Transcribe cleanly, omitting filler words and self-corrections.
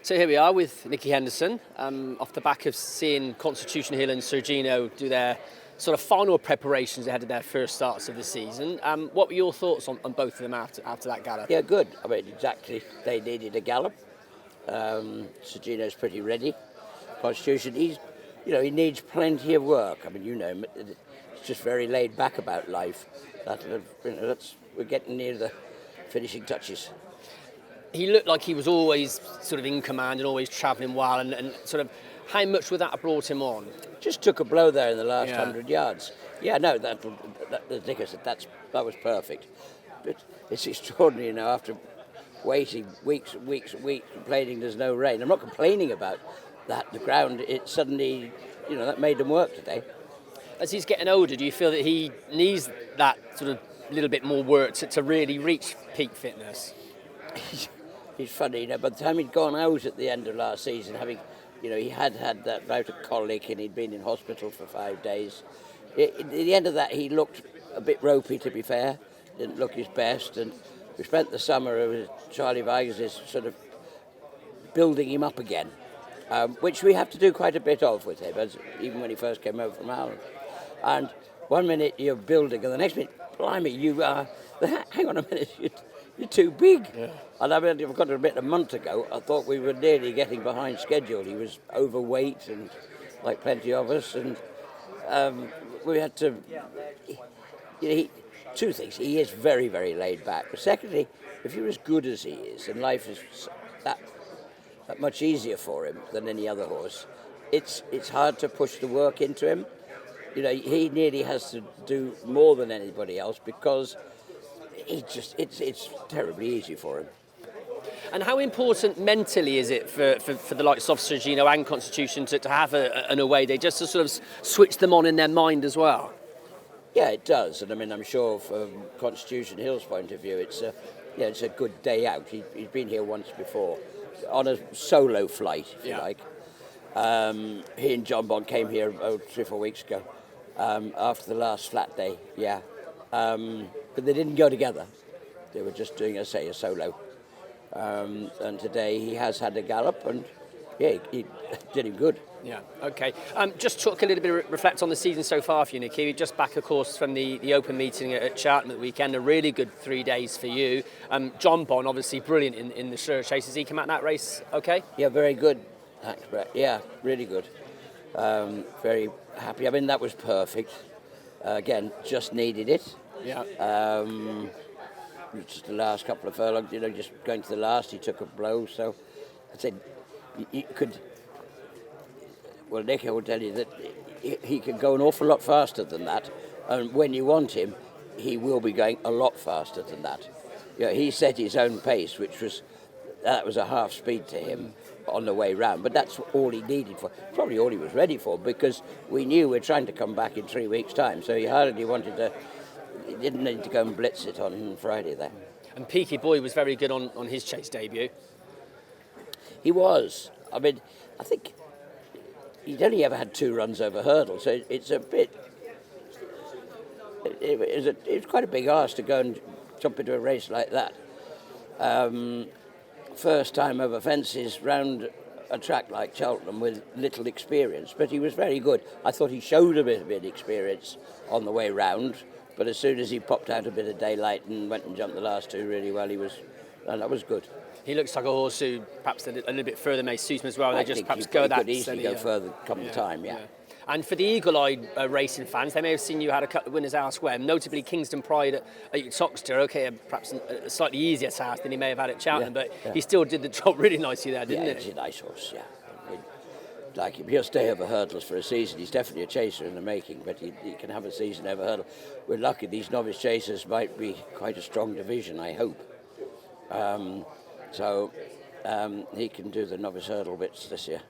So here we are with Nicky Henderson, off the back of seeing Constitution Hill and Sir Gino do their sort of final preparations ahead of their first starts of the season. What were your thoughts on both of them after that gallop? Yeah, good. I mean, exactly. They needed a gallop. Sir Gino's pretty ready. Constitution, he needs plenty of work. I mean, him, it's just very laid back about life. We're getting near the finishing touches. He looked like he was always sort of in command and always travelling well, and sort of how much would that have brought him on? Just took a blow there in the last 100 yards. Yeah, no, as Nick said, that was perfect. But it's extraordinary, after waiting weeks and weeks and weeks, complaining there's no rain. I'm not complaining about that. The ground, it suddenly, that made them work today. As he's getting older, do you feel that he needs that sort of little bit more work to really reach peak fitness? He's funny, by the time he'd gone out at the end of last season, having, he had that bout of colic and he'd been in hospital for 5 days. At the end of that, he looked a bit ropey, to be fair. Didn't look his best, and we spent the summer with Charlie Vigers sort of building him up again, which we have to do quite a bit of with him, even when he first came over from Ireland. And 1 minute you're building, and the next minute, blimey, you are. Hang on a minute, you're too big. Yeah. And I mean, I've got to admit, a month ago, I thought we were nearly getting behind schedule. He was overweight, and like plenty of us, and we had to. Two things: he is very, very laid back. But secondly, if you're as good as he is, and life is that much easier for him than any other horse, it's hard to push the work into him. He nearly has to do more than anybody else because it's terribly easy for him. And how important mentally is it for the likes of Sir Gino and Constitution to have an away day, just to sort of switch them on in their mind as well? Yeah, it does. And I mean, I'm sure from Constitution Hill's point of view, it's a good day out. He's been here once before on a solo flight, if you like. He and Jonbon came here 3 or 4 weeks ago after the last flat day. Yeah. But they didn't go together. They were just doing, a solo. And today he has had a gallop, and he did him good. Yeah, okay. Just talk a little bit, reflect on the season so far for you, Nicky. Just back, of course, from the Open meeting at Cheltenham at the weekend. A really good 3 days for you. Jonbon, obviously brilliant in the Sure Chase. Has he come out that race okay? Yeah, very good. Thanks, Brett. Yeah, really good. Very happy. I mean, that was perfect. Again, just needed it. Yeah. Just the last couple of furlongs, just going to the last, he took a blow. So I said, you could. Well, Nicky will tell you that he can go an awful lot faster than that, and when you want him, he will be going a lot faster than that. He set his own pace, which was a half speed to him on the way round, but that's all he needed for. Probably all he was ready for, because we knew we're trying to come back in 3 weeks' time. So he hardly wanted to. He didn't need to go and blitz it on Friday there. And Peaky boy was very good on his chase debut. He was. I mean, I think he'd only ever had 2 runs over hurdle, so it's a bit. It was quite a big ask to go and jump into a race like that. First time over fences round a track like Cheltenham with little experience, but he was very good. I thought he showed a bit of experience on the way round, but as soon as he popped out a bit of daylight and went and jumped the last 2 really well, that was good. He looks like a horse who perhaps a little bit further may suit him as well. I they just think perhaps he go that could easily go further come the time, yeah. And for the eagle-eyed racing fans, they may have seen you had a couple of winners elsewhere, notably Kingston Pride at Toxter. Okay, perhaps a slightly easier task than he may have had at Cheltenham, but he still did the job really nicely there, didn't he? Yeah, he's a nice horse, yeah. I mean, like, if he'll stay over hurdles for a season, he's definitely a chaser in the making, but he can have a season over hurdle. We're lucky these novice chasers might be quite a strong division, I hope. So he can do the novice hurdle bits this year.